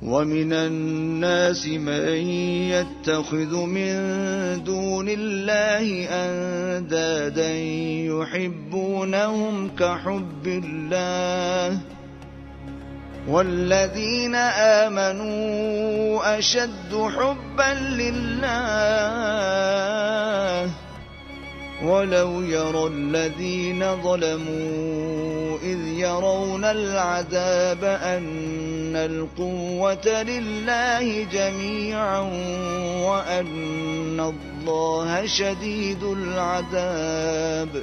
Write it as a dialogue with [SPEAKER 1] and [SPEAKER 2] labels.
[SPEAKER 1] وَمِنَ النَّاسِ مَن يَتَّخِذُ مِن دُونِ اللَّهِ أَندَادًا يُحِبُّونَهُمْ كَحُبِّ اللَّهِ وَالَّذِينَ آمَنُوا أَشَدُّ حُبًّا لِلَّهِ وَلَوْ يَرَى الَّذِينَ ظَلَمُوا إِذْ يَرَوْنَ الْعَذَابَ أَنَّ الْقُوَّةَ لِلَّهِ جَمِيعًا وَأَنَّ اللَّهَ شَدِيدُ الْعَذَابِ।